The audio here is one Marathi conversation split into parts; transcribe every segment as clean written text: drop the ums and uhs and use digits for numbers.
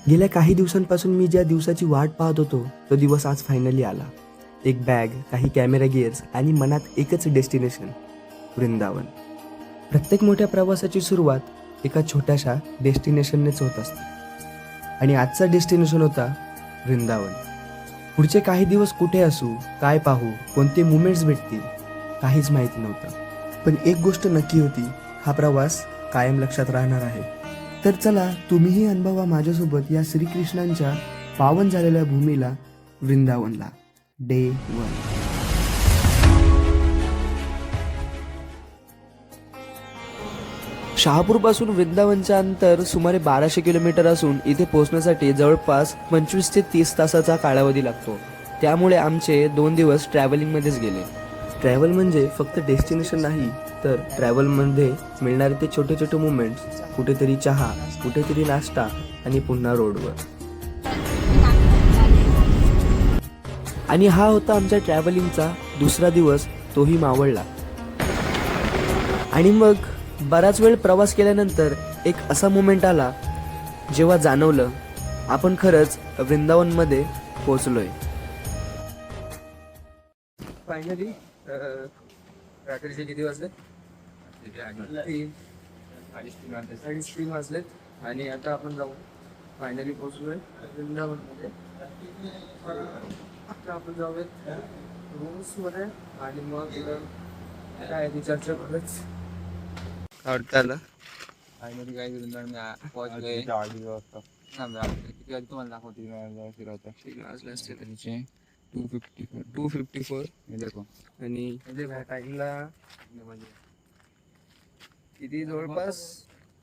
गेल्या काही दिवसांपासून मी ज्या दिवसाची वाट पाहत होतो तो दिवस आज फायनली आला. एक बॅग, काही कॅमेरा गिअर्स आणि मनात एकच डेस्टिनेशन, वृंदावन. प्रत्येक मोठ्या प्रवासाची सुरुवात एका छोट्याशा डेस्टिनेशननेच होत असते आणि आजचा डेस्टिनेशन होता वृंदावन. पुढचे काही दिवस कुठे असू, काय पाहू, कोणते मुमेंट्स भेटतील काहीच माहिती नव्हतं. पण एक गोष्ट नक्की होती, हा प्रवास कायम लक्षात राहणार आहे. तर चला तुम्हीही अनुभवा माझ्यासोबत या श्रीकृष्णांच्या पावन झालेल्या भूमीला, वृंदावनला. डे 1. शहापूरपासून वृंदावनचे अंतर सुमारे 1200 किलोमीटर असून इथे पोहोचण्यासाठी जवळपास 25 ते 30 तासाचा कालावधी लागतो. त्यामुळे आमचे 2 दिवस ट्रॅव्हलिंगमध्येच गेले. ट्रॅव्हल म्हणजे फक्त डेस्टिनेशन नाही, तर ट्रॅव्हलमध्ये मिळणारे ते छोटे छोटे मुवमेंट्स, कुठेतरी चहा, कुठेतरी नाश्ता आणि पुन्हा रोडवर. आणि हा होता आमच्या ट्रॅव्हलिंगचा दुसरा दिवस, तोही मावळला. आणि मग बराच वेळ प्रवास केल्यानंतर एक असा मोमेंट आला जेव्हा जाणवलं आपण खरंच वृंदावनमध्ये पोहोचलोय. फायनली रात्रीचे किती वाजले? 3 वाजलेत आणि आता आपण जाऊ. फायनली पोहोचलोय वृंदावनमध्ये. आता आपण जाऊयात रूम्समध्ये आणि मग काय ती चर्चा करूच. आवडताला फायनली काय वृंदावन पोहोचलोय. किती वाजता तुम्हाला दाखवते फिरवतो. 254 आणि टाईमला किती जवळपास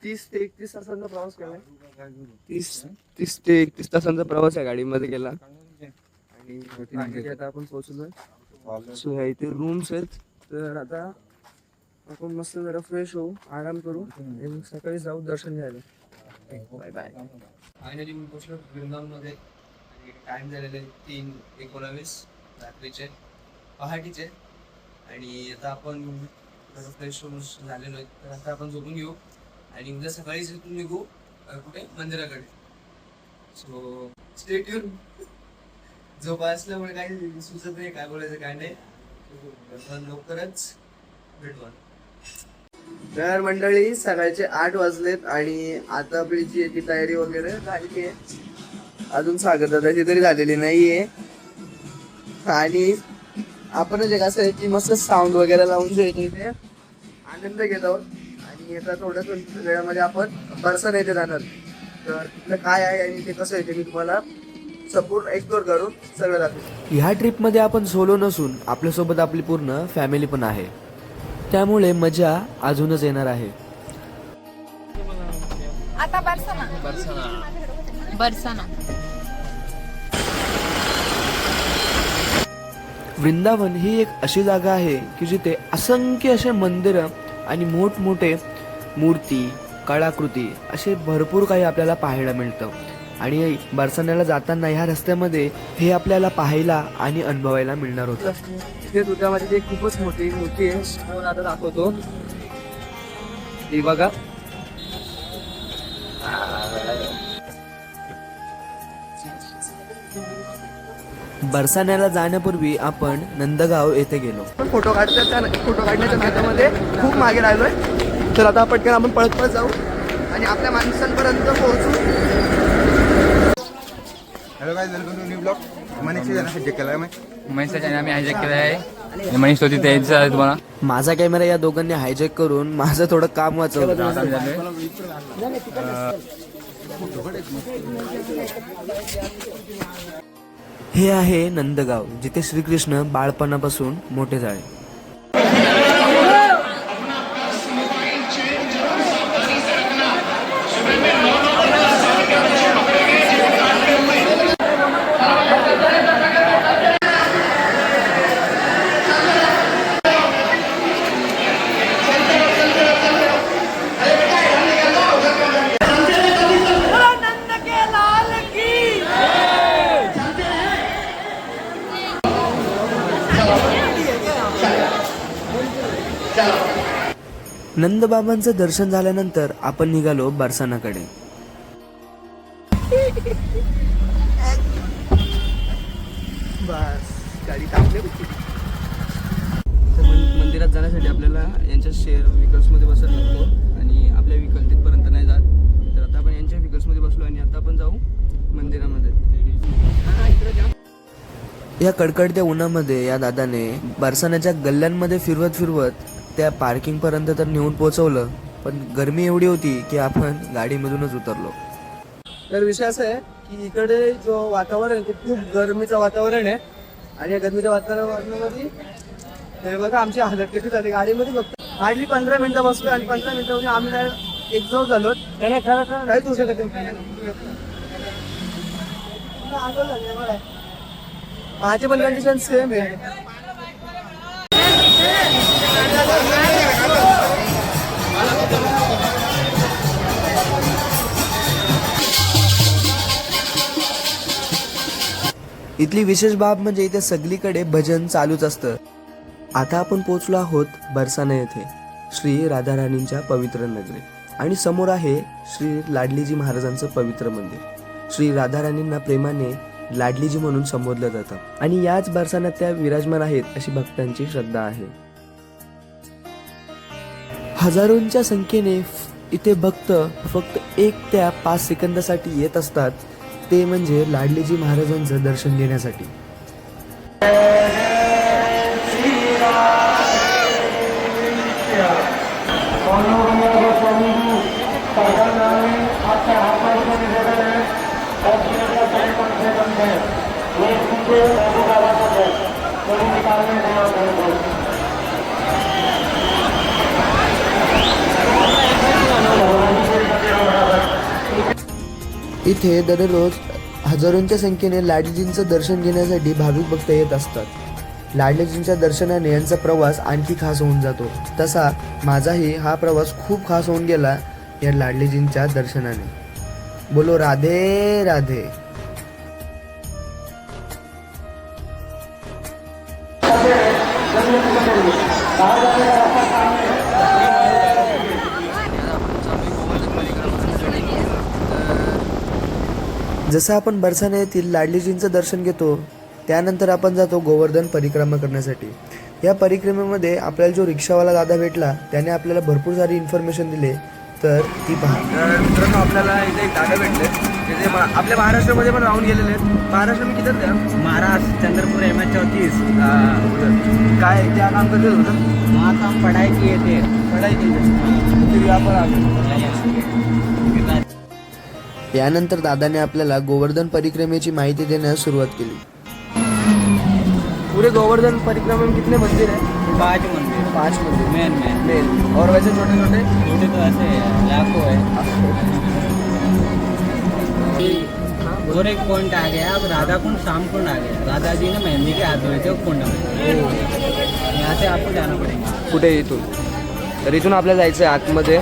30 ते 31 तासांचा प्रवास केला. 30 ते 31 तासांचा प्रवास आहे गाडीमध्ये केला. आणि आता आपण पोहोचलोय. सो ह्या इथे रूम्स आहेत. तर आता आपण मस्त जरा फ्रेश होऊ, आराम करू आणि सकाळी जाऊ दर्शन घ्यायला. Bye bye. फायनली मी पोहोचलो वृंदावनमध्ये. टाइम झालेले 3:19 रात्रीचे, पहाटेचे. आणि आता आपण फ्रेश झालेलो आहे. तर आता आपण झोपून घेऊ आणि उद्या सकाळीच इथून निघू कुठे, मंदिराकडे. So stay tune. झोपा असल्यामुळे काही सुचत नाही काय बोलायचं काय नाही. पण लवकरच भेटू. तर मंडळी, सकाळचे 8 वाजलेत आणि आता आपली जी याची तयारी वगैरे झाली आहे. अजून स्वागताची तरी झालेली नाहीये. आणि आपण जे कसं आहे की मस्त साऊंड वगैरे लावून जे इथे आनंद घेत आहोत. आणि आता थोड्याच वेळामध्ये आपण बरसन येथे जाणार. तर तिथलं काय आहे आणि ते कसं आहे ते मी तुम्हाला संपूर्ण एक्सप्लोर करून सगळं दाखवेन. ह्या ट्रिपमध्ये आपण सोलो नसून आपल्यासोबत आपली पूर्ण फॅमिली पण आहे. त्यामुळे मजा अजूनच येणार आहे. आता बरसाना वृंदावन ही एक अशी जागा आहे की जिथे असंख्य असे मंदिरं आणि मोठमोठे मूर्ती, कलाकृती असे भरपूर काही आपल्याला पाहायला मिळतं. आणि बरसाण्याला जाताना ह्या रस्त्यामध्ये हे आपल्याला पाहायला आणि अनुभवायला मिळणार होतं. तिथे दुधामध्ये खूपच मोठी मूर्ती आहे. आता दाखवतो. हे बघा. बरसाण्याला जाण्यापूर्वी आपण नंदगाव येथे गेलो. फोटो काढण्याच्या नादामध्ये खूप मागे राहिलोय. तर आता पटकन आपण पळत जाऊ आणि आपल्या माणसांपर्यंत पोहोचू. हॅलो काय वेलकम टू न्यू ब्लॉग. मनीषचा हायजॅक केला आहे. आम्ही हायजॅक केला आहे. मनीष होती त्याचं आहे तुम्हाला. माझा कॅमेरा या दोघांनी हायजॅक करून माझं थोडं काम वाचवलं. हे आहे नंदगाव, जिथे श्रीकृष्ण बाळपणापासून मोठे झाले. नंदबाबांचं दर्शन झाल्यानंतर आपण निघालो बरसानाकडे. बस गाडी थांबली होती. मंदिरात जाण्यासाठी आपल्याला यांच्या शेअर व्हेकल्समध्ये बसायला लागतो आणि आपल्या व्हेकल तिथपर्यंत नाही जात. तर आता आपण यांच्या व्हेकल्समध्ये बसलो आणि आता आपण जाऊ मंदिरामध्ये. या कडकडत्या उन्हामध्ये या दादाने बरसाण्याच्या गल्ल्यांमध्ये फिरवत फिरवत त्या पार्किंगपर्यंत तर नेऊन पोहोचवलं, पण गरमी एवढी होती की आपण गाडीमधूनच उतरलो. तर विषय असा आहे की इकडे जो वातावरण आहे ते खूप गरमीचं वातावरण आहे आणि या गरमीच्या वातावरणामध्ये हे बघा आमची हालत कशी झाली गाडीमध्ये. फक्त हार्डली 15 मिनिटं बसलो आणि 15 मिनिटामध्ये आम्ही एक्झॉस्ट झालो. त्याने खरं काहीच होऊ शकत नाही. माझी पण कंडिशन सेम आहे. इथली विशेष बाब म्हणजे इथे सगळीकडे भजन चालूच असतं. आता आपण पोहोचलो आहोत बरसाना येथे श्री राधाराणींच्या पवित्र नगरी आणि समोर आहे श्री लाडलीजी महाराजांचं पवित्र मंदिर. श्री राधाराणींना प्रेमाने लाडलीजी म्हणून संबोधलं जातं आणि याच बरसाण्यात त्या विराजमान आहेत अशी भक्तांची श्रद्धा आहे. हजारोंच्या संख्येने इथे भक्त फक्त 1 ते 5 सेकंदासाठी येत असतात, ते म्हणजे लाडलीजी महाराजांचं दर्शन घेण्यासाठी. इथे दररोज हजारोंच्या संख्येने लाडलीजींचं दर्शन घेण्यासाठी भाविक भक्त येत असतात. लाडलीजींच्या दर्शनाने यांचा प्रवास आणखी खास होऊन जातो. तसा माझाही हा प्रवास खूप खास होऊन गेला या लाडलीजींच्या दर्शनाने. बोलो राधे राधे. जसं आपण बरसाना येथील लाडलीजींचं दर्शन घेतो त्यानंतर आपण जातो गोवर्धन परिक्रमा करण्यासाठी. या परिक्रमेमध्ये आपल्याला जो रिक्षावाला दादा भेटला त्याने आपल्याला भरपूर सारी इन्फॉर्मेशन दिले, तर ती पहा. तर मित्रांनो आपल्याला इथे एक दादा भेटले ते आपल्या महाराष्ट्रामध्ये पण राहून गेलेले आहेत. महाराष्ट्र मी किती द्या महाराष्ट्र चंद्रपुर MH34. काय क्या काम करते होतं? वहाँ काम पढ़ाई किए थे. पढ़ाई की फिर यहाँ पर आ गए. यानंतर दादाने आपल्याला गोवर्धन परिक्रमेची माहिती देण्यास सुरुवात केली. पूरे गोवर्धन परिक्रमा में कितने मंदिर हैं? 5 मंदिर. 5 मंदिर मेन. और वैसे छोटे छोटे छोटे तो ऐसे लाखों है. और एक पॉइंट आ गया, अब राधा कुंड शाम कुंड आ गया. राधा जी ने मेहंदी के हाथ धोए थे कुंड में. यहाँ से आपको जाना पड़ेगा. कुठे इथून? तर इथून आपल्याला जायचं आहे आतमध्ये.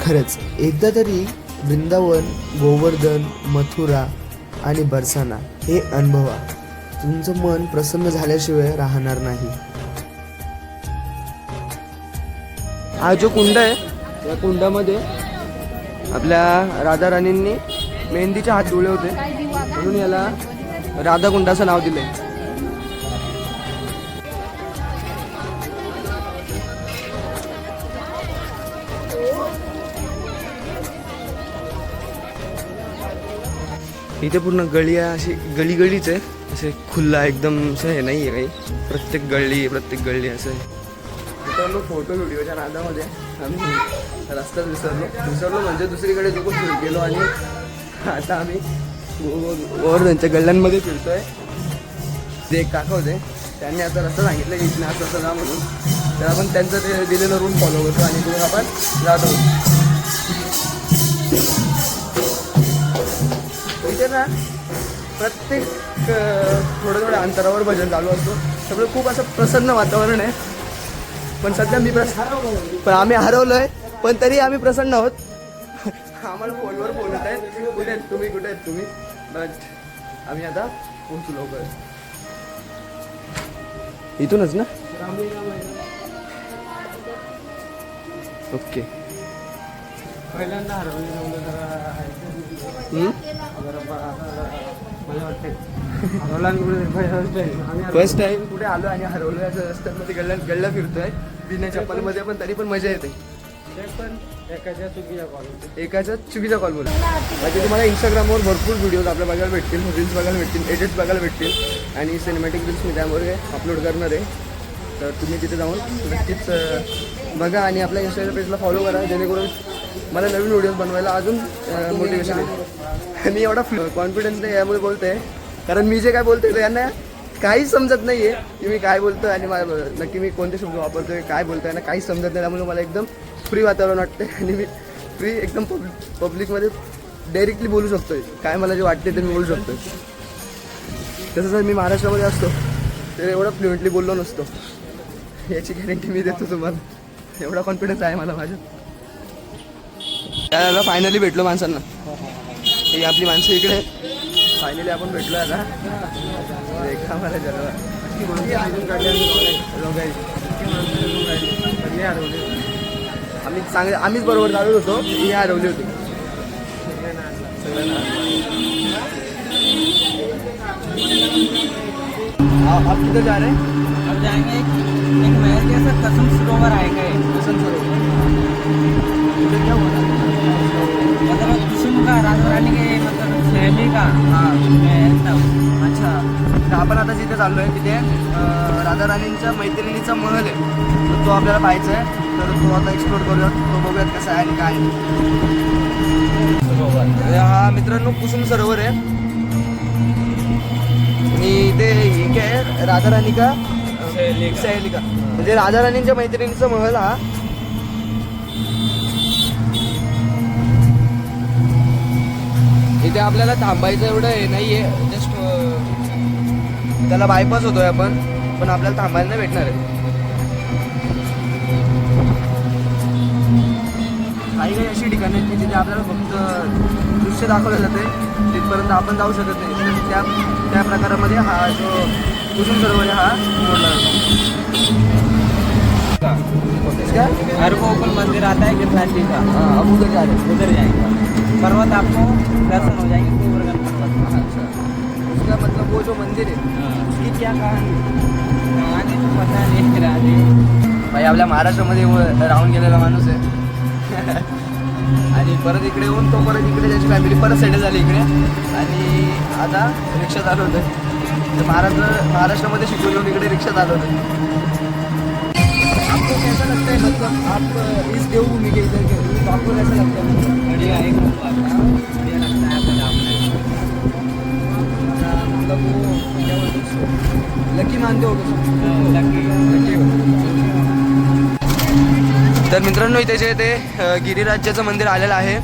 खरंच एकदा तरी वृंदावन, गोवर्धन, मथुरा आणि बरसाना हे अनुभवा. तुमचं मन प्रसन्न झाल्याशिवाय राहणार नाही. हा जो कुंड आहे या कुंडामध्ये आपल्या राधा राणींनी मेहंदीचे हात धुळे होते म्हणून याला राधा कुंड असं नाव दिलंय. इथे पूर्ण गळी आहे, अशी गळीच आहे. असे खुल्ला एकदम असं हे नाही आहे काही. प्रत्येक गळली असं आहे. मित्रांनो फोटो व्हिडिओच्या नादामध्ये आम्ही रस्ता विसरलो म्हणजे दुसरीकडे जो गेलो आणि आता आम्ही गोवर्धनच्या गल्ल्यांमध्ये फिरतोय. ते एक काका होते त्यांनी आता रस्ता सांगितलं की इथनं असं असं जा म्हणून. तर आपण त्यांचं ते दिलेलं रूट फॉलो करतो आणि तिथून आपण जात आहोत. इथे ना प्रत्येक थोड्या अंतरावर भजन चालू असतो. सगळं खूप असं प्रसन्न वातावरण आहे. पण सध्या पण आम्ही हरवलोय पण तरी आम्ही प्रसन्न आहोत. आम्हाला फोनवर बोलत आहेत कुठे आहेत तुम्ही बट आम्ही आता पोहोचलो लवकर. इथूनच ना ओके. पहिल्यांदा हरवलं फर्स्ट टाइम कुठे आलो आणि हरवलो असं रस्त्यांमध्ये गल्ला फिरतोय बिना चप्पलमध्ये, पण तरी पण मजा येते. एकाच्या चुकीचा कॉल बोला. बाकी तुम्हाला इंस्टाग्रामवर भरपूर व्हिडिओज आपल्या बघायला भेटतील, रील्स बघायला भेटतील, एडिट्स बघायला भेटतील आणि सिनेमॅटिक रील्स मी त्यामुळे अपलोड करणार आहे. तर तुम्ही तिथे जाऊन नक्कीच बघा आणि आपल्या इंस्टाग्राम पेजला फॉलो करा, जेणेकरून मला नवीन व्हिडिओज बनवायला अजून मोटिवेशन येईल. मी एवढा कॉन्फिडन्स नाही यामुळे बोलते आहे, कारण मी जे काय बोलतोय ते यांना काहीच समजत नाही आहे की मी काय बोलतोय आणि नक्की मी कोणते शब्द वापरतोय, काय बोलतोय ना काहीच समजत नाही. त्यामुळे मला एकदम फ्री वातावरण वाटते आणि मी फ्री एकदम पब्लिकमध्ये डायरेक्टली बोलू शकतोय, काय मला जे वाटते ते मी बोलू शकतोय. तसं जर मी महाराष्ट्रामध्ये असतो तर एवढं फ्लुएंटली बोललो नसतो, याची गॅरंटी मी देतो तुम्हाला. एवढा कॉन्फिडन्स आहे मला माझ्यात. त्याला फायनली भेटलो माणसांना, ही आपली माणसं इकडे फायनली आपण भेटलो आता. देखा मला जरा आम्हीच बरोबर चालत होतो, ही हरवली होती. आप किधर जा रहे हैं? अब जाएंगे एक महल के साथ कसम सरोवर आएंगे. कसम सरोवर उधर क्या हुआ? मतलब कुसुम का राजा रानी के मतलब सहेली का हाँ महल था. अच्छा. तर आपण आता जिथे चाललो आहे तिथे राधा राणींच्या मैत्रिणीचा महल आहे, तर तो आपल्याला पाहायचा आहे. तर तो आता एक्सप्लोर करूयात, तो बघूयात कसा आहे आणि काय आहे. हा मित्रांनो कुसुम सरोवर आहे आणि ते हे काय आहे, राधा राणी का सहेली का, म्हणजे राधा राणींच्या मैत्रिणीचा महल हा. इथे आपल्याला थांबायचं एवढं हे नाही आहे, जस्ट त्याला बायपास होतोय आपण, पण आपल्याला थांबायला नाही भेटणार आहे. काही काही अशी ठिकाणं आहेत की जिथे आपल्याला फक्त दृश्य दाखवलं जाते, तिथपर्यंत आपण जाऊ शकत नाही. तर त्या प्रकारामध्ये हा जो कुसुम सरोवर आहे हा मोडला जातो. हर को ऊपर मंदिर आता है गिरनारी का. हाँ, अब उधर जा रहे हैं. उधर जाएंगे, पर्वत आपको दर्शन हो जाएंगे. गोवर्धन पर्वत. अच्छा, उसका मतलब वो जो मंदिर है उसकी क्या कहानी है? कहानी तो पता नहीं राजे. भाई आपल्या महाराष्ट्रामध्ये राहून गेलेला माणूस आहे आणि परत इकडे येऊन तो परत इकडे त्याची फॅमिली परत सेटल झाली इकडे आणि आता रिक्षा चालवतोय. तर महाराष्ट्रामध्ये शिकून येऊन इकडे रिक्षा चालवतोय. आपको कैसा लगता है, मतलब आप इस देवभूमि के इधर के, तो आपको कैसा लगता है? बढ़िया है, बढ़िया लगता है पंजाब में. मतलब वो क्या बोलते हैं उसको, लकी मानते हो लकी. तर मित्रांनो इथे जे ते गिरिराज्याचं मंदिर आलेलं आहे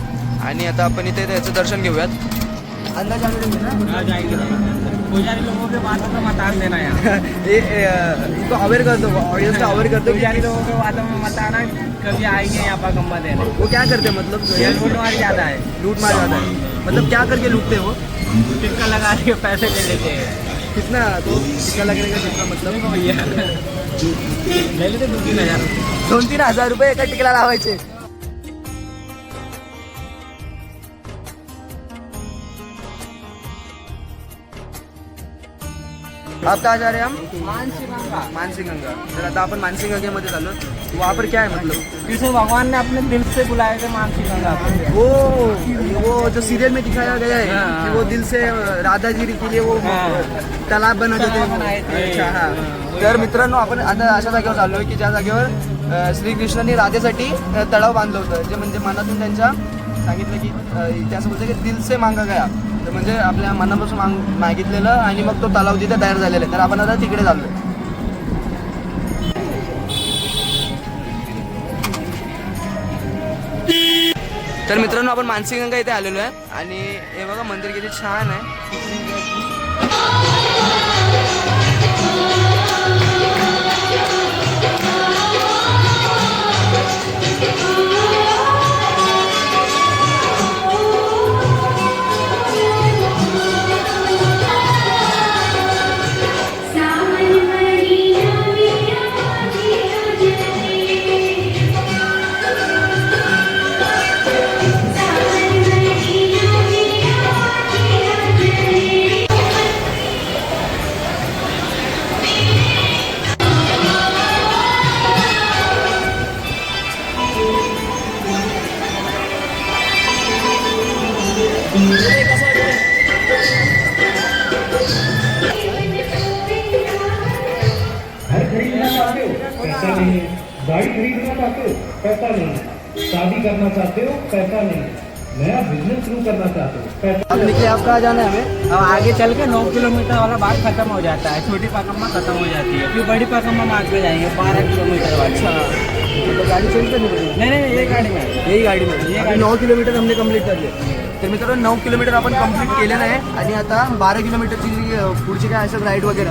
आणि आता आपण इथे त्याचं दर्शन घेऊयात. अंदाज पुजारी लोगों के बातों में मत आन देना यार. इनको अवेयर कर दो, ऑडियंस को अवेयर कर दो. पुजारी लोगों के बातों में मत आना, कभी आएंगे यहाँ पर गम्मा देने. वो क्या करते हैं, मतलब लूटमार ज्यादा है. लूट मार जाता है, मतलब क्या करके लूटते हैं वो? टिक्का लगा के पैसे ले लेते हैं. कितना तो टिक्का लगने का कितना मतलब? भैया ले लेते 2-3 हजार. 2-3 हजार रुपये एका टिकला लावायचे. आप कहाँ जा रहे हैं हम? मानसी गंगा. तर आता आपण मानसी गंगेमध्ये चाललो. वहाँ पर क्या है, मतलब कृष्ण भगवान ने अपने दिल से बुलाए थे मानसी गंगा को. वो जो सीरियल में दिखाया गया है हाँ. कि वो दिल से राधा जी के लिए वो तालाब बनवत बनाए होते. थे. अच्छा, हा. तर मित्रांनो आपण आता अशा जागेवर चाललो आहे की ज्या जागेवर श्रीकृष्णांनी राधेसाठी तलाव बांधलं होतं, जे म्हणजे मनातून त्यांच्या सांगितलं की त्याचं बोलतं की दिल से मांगा गया, तर म्हणजे आपल्या मनापासून मागितलेलं आणि मग तो तलाव तिथे तयार झालेला आहे. तर आपण आता तिकडे चाललो. तर मित्रांनो आपण मानसी गंगा इथे आलेलो आहे आणि हे बघा मंदिर किती छान आहे. घर खरीदना चाहते हो पैसा नहीं है, गाड़ी खरीदना चाहते हो पैसा नहीं है, शादी करना चाहते हो पैसा नहीं है, नया बिजनेस शुरू करना चाहते हो पैसा। अब निकले, आप कहाँ जाना है हमें? अब आगे चल के 9 किलोमीटर वाला बाग खत्म हो जाता है, छोटी पाकम्मा खत्म हो जाती है, फिर बड़ी पाकम्मा मार्ग पे जाएंगे 12 किलोमीटर वाली। तो गाडी चेंज करनी पडेल. नहीं ये गाड़ी में यही गाडीमध्ये गाडी. 9 किलोमीटर हमने कंप्लीट करले. तर मित्रांनो 9 किलोमीटर आपण कंप्लीट केलेलं आहे आणि आता 12 किलोमीटरची जी पुढची काय असेल राईड वगैरे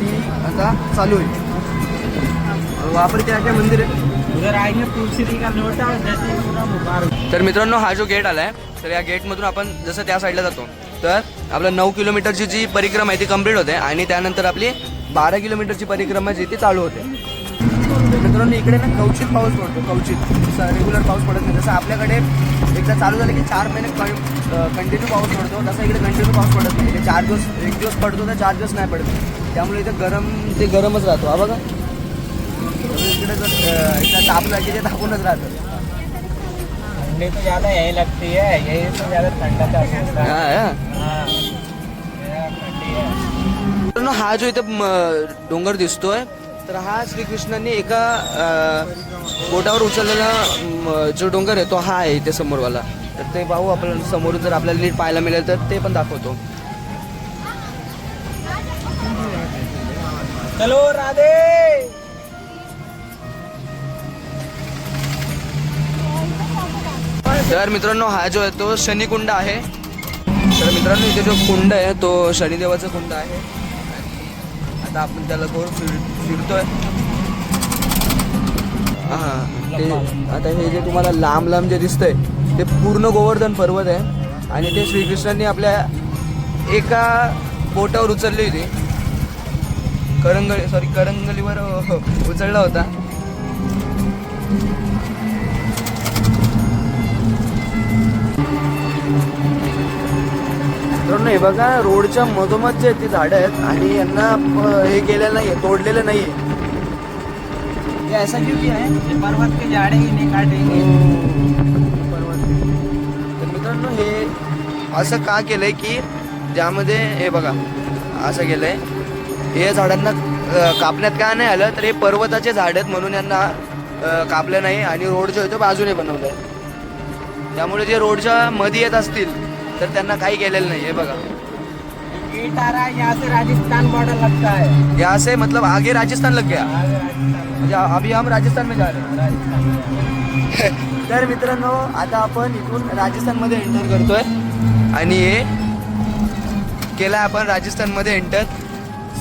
ती आता चालू आहे. वहाँ पर क्या क्या मंदिर आहे? उधर आएंगे तुलसी का लोटा और जैसे पूरा मुबारक. तर मित्रांनो हा जो गेट आलाय तर या गेटमधून आपण जसं त्या साईडला जातो तर आपलं 9 किलोमीटरची जी परिक्रमा आहे ती कंप्लीट होते आणि त्यानंतर आपली 12 किलोमीटरची परिक्रमा जी ती चालू होते. मित्रांनो इकडे ना कवचित पाऊस पडतो, कवचित रेग्युलर पाऊस पडत नाही. जसं आपल्याकडे एकदा चालू झालं की 4 महिने कंटिन्यू पाऊस पडतो, तसं इकडे कंटिन्यू पाऊस पडत नाही. इथे 4 दिवस, एक दिवस पडतो तर 4 दिवस नाही पडत. त्यामुळे इथे गरमच राहतो. हा बघा इकडे जर एकदा तापलं की ते तापूनच राहतं. ठंडी तो ज़्यादा यही लगती है, यही तो ज़्यादा ठंडा का होता है. हाँ, ठंडी है. मित्रांनो हा जो इथे डोंगर दिसतोय तर हा श्रीकृष्णांनी एका बोटावर उचललेला जो डोंगर आहे तो हा आहे इथे समोरवाला. तर ते पाहू आपण समोरून जर आपल्याला नीट पाहायला मिळेल तर ते पण दाखवतो. चलो राधे. तर मित्रांनो हा जो आहे तो शनिकुंड आहे. तर मित्रांनो इथे जो कुंड आहे तो शनिदेवाचा कुंड आहे. आता आपण त्याला गोल फिरतोय. हां ते आता हे जे तुम्हाला लांब जे दिसतंय ते पूर्ण गोवर्धन पर्वत आहे आणि ते श्रीकृष्णांनी आपल्या एका बोटावर उचलली होती. करंगलीवर उचलला होता. मित्रांनो हे बघा रोडच्या मधोमध जे ती झाडं आहेत आणि यांना हे केलेलं नाहीये, तोडलेलं नाहीये. हे ऐसा क्यों किया है? ये पर्वत के झाड़े ही नहीं काटेंगे. तर मित्रांनो हे असं का केलंय की ज्यामध्ये हे बघा असं केलंय हे झाडांना कापण्यात का नाही आलं तर हे पर्वताचे झाड आहेत म्हणून यांना कापलं नाही आणि रोड जो आहे तो बाजूने बनवलाय. त्यामुळे जे रोडच्या मध्ये येत असतील तर त्यांना काही केलेलं नाही. हे बघा गेट आ रहा है, यहाँ से राजस्थान बॉर्डर लगता है. यहाँ से मतलब आगे राजस्थान लग गया. आगे राजस्थान म्हणजे अभी हम राजस्थान में जा रहे हैं. राजस्थान में. तर मित्रांनो आता आपण इथून राजस्थानमध्ये एंटर करतोय आणि हे केलं आपण राजस्थानमध्ये एंटर.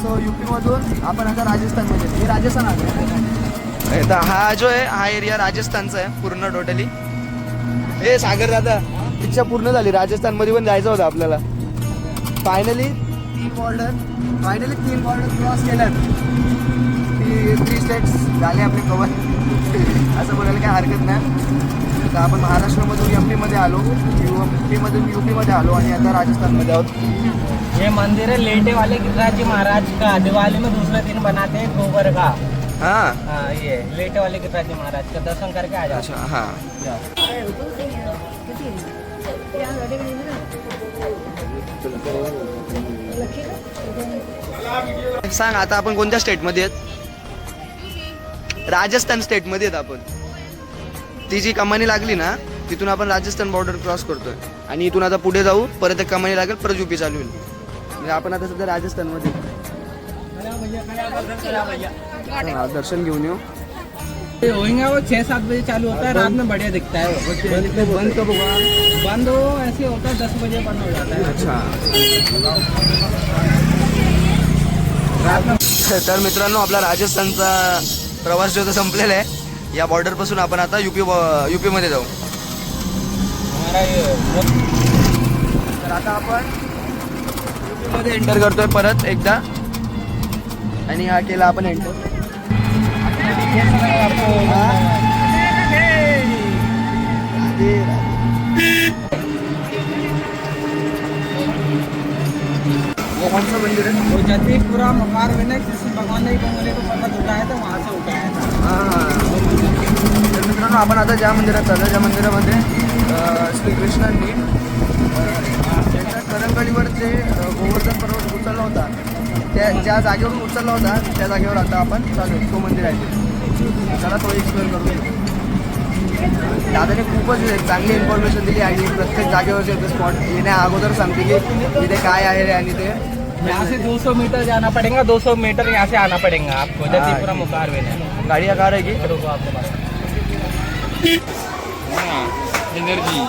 सो युपीमधून आपण आता राजस्थानमध्ये, हे राजस्थान आलं. तर हा जो आहे हा एरिया राजस्थानचा आहे पूर्ण टोटली. हे सागर दादा इच्छा पूर्ण झाली, राजस्थानमध्ये पण जायचं होतं आपल्याला. फायनली 3 बॉर्डर क्रॉस केल्यात. 3 स्टेट्स झाले आपले कवर. असं बोलायला काही हरकत नाही. तर आपण महाराष्ट्रामधून एमपीमध्ये आलो, एमपीमधून यूपीमध्ये आलो आणि आता राजस्थानमध्ये आहोत. ये मंदिर है लेटे वाले गिरिराज जी महाराज का. दिवाली में दूसरे दिन बनाते हैं गोबर का. हां हाँ ये लेटे वाले गिरिराज जी महाराज का दर्शन करके आ जाओ. अच्छा हां. सांग आता आपण कोणत्या स्टेटमध्ये आहेत? राजस्थान स्टेटमध्ये आहेत आपण. ती जी कमानी लागली ना तिथून आपण राजस्थान बॉर्डर क्रॉस करतोय आणि इथून आता पुढे जाऊ, परत एक कमानी लागेल, परत यूपी चालू होईल. म्हणजे आपण आता सध्या राजस्थानमध्ये. हा, दर्शन घेऊन येऊ. ये होएगा वो 6-7 बजे चालू होता है, रात में बढ़िया दिखता है वो. बंद कब होगा? बंद हो ऐसे होता है 10 बजे बंद हो जाता है. अच्छा. रात में तर मित्रांनो आपला राजस्थानचा प्रवास जो तो संपलेला आहे. या बॉर्डर पासून आपण आता यूपी मध्ये जाऊ. हमारा ये तर आता आपण यूपी मध्ये एंटर करतोय परत एकदा आणि हा केला आपण एंटर. वो कौन सा मंदिर है? वो जतीपुरा मकार में ना किसी भगवान ने बंगले को पर्वत उठाया था, वहाँ से उठाया था. हां. तर मित्रांनो आपण आता ज्या मंदिरात चाललो, ज्या मंदिरामध्ये श्रीकृष्णांनी त्यांच्या करंगळीवर जे गोवर्धन पर्वत उचलला होता, त्या ज्या जागेवरून उचलला होता त्या जागेवर आता आपण चालू आहे. तो मंदिर आहे. चला तो एक्सप्लोर करू. दादाने खूपच चांगली इन्फॉर्मेशन दिली आणि प्रत्येक जागेवरचे ते स्पॉट येण्या अगोदर सांगते की इथे काय आहे आणि ते यहाँ से 200 मीटर जाना पड़ेगा, 200 मीटर यहाँ से आना पड़ेगा आपको, जतीपुरा मुखार में। गाड़ी का कार है कि रुको आपको बात एनर्जी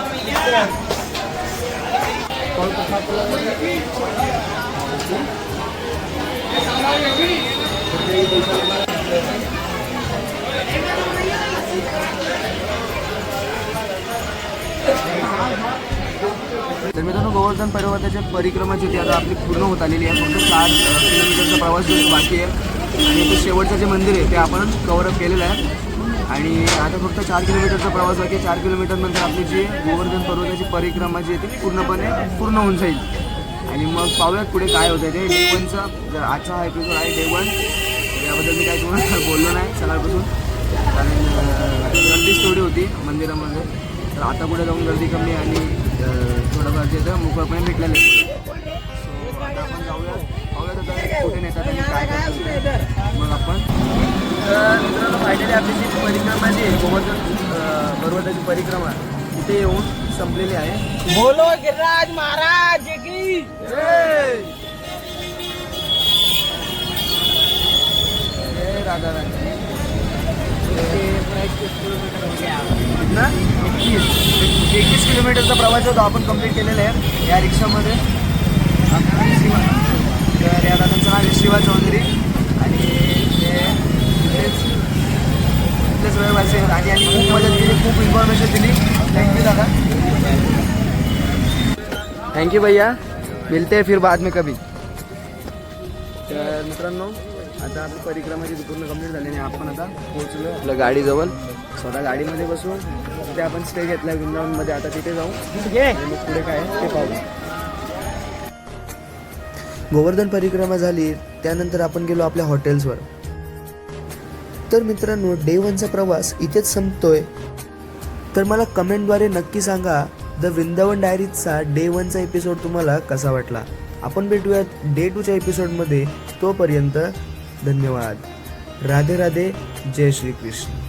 तर मित्रांनो, गोवर्धन पर्वताच्या परिक्रमाची ती आता आपली पूर्ण होत आलेली आहे. फक्त 4 किलोमीटरचा प्रवास बाकी आहे आणि ते शेवटचं जे मंदिर आहे ते आपण कव्हरअप केलेलं आहे. आणि आता फक्त 4 किलोमीटरचा प्रवास बाकी आहे. 4 किलोमीटरनंतर आपली जी गोवर्धन पर्वताची परिक्रमा जी आहे ती पूर्णपणे पूर्ण होऊन जाईल. आणि मग पाहूयात पुढे काय होतं ते. डे 1चा जर आजचा हा एपिसोड आहे डे 1, याबद्दल मी काही तुम्हाला बोललो नाही सकाळपासून, कारण गर्दीच तेवढी होती मंदिरामध्ये. तर आता पुढे जाऊन गर्दी कमी आणि थोडंफार तिथं मोकळपणे भेटलेलं आहे. सो आता आपण जाऊयात, पाहूयात आता कुठे नेतात आणि काय करतात मग आपण. तर मित्रांनो, फायनली आपली जी परिक्रमा जी आहे गोवर्धन पर्वताची परिक्रमा तिथे येऊन संपलेली आहे. बोलो गिरिराज महाराज की राधा राणी ना 21 किलोमीटरचा प्रवास होता आपण कंप्लीट केलेला आहे या रिक्षामध्ये. तर या दादांचं नाव आहे शिवा चौधरी आणि इथलेच रहिवासी आहेत आणि खूप मजा दिली, खूप इन्फॉर्मेशन दिली. थँक्यू दादा. थँक्यू भैया, मिलते हैं फिर बाद में कभी. तर मित्रांनो, आता आपली परिक्रमाची पूर्ण कंप्लीट झाली आणि आपण आता पोहोचलो आपल्या गाडीजवळ. स्वतः गाडीमध्ये बसून तिथे आपण स्टे घेतला वृंदावनमध्ये. आता तिथे जाऊ आणि मग पुढे काय आहे ते पाहू. गोवर्धन परिक्रमा झाली त्यानंतर आपण गेलो आपल्या हॉटेल्सवर. तर मित्रांनो, डे 1चा प्रवास इथेच संपतोय. तर मला कमेंटद्वारे नक्की सांगा द वृंदावन डायरीजचा डे 1चा एपिसोड तुम्हाला कसा वाटला. आपण भेटूयात डे 2च्या एपिसोडमध्ये. तोपर्यंत धन्यवाद. राधे राधे. जय श्री कृष्ण.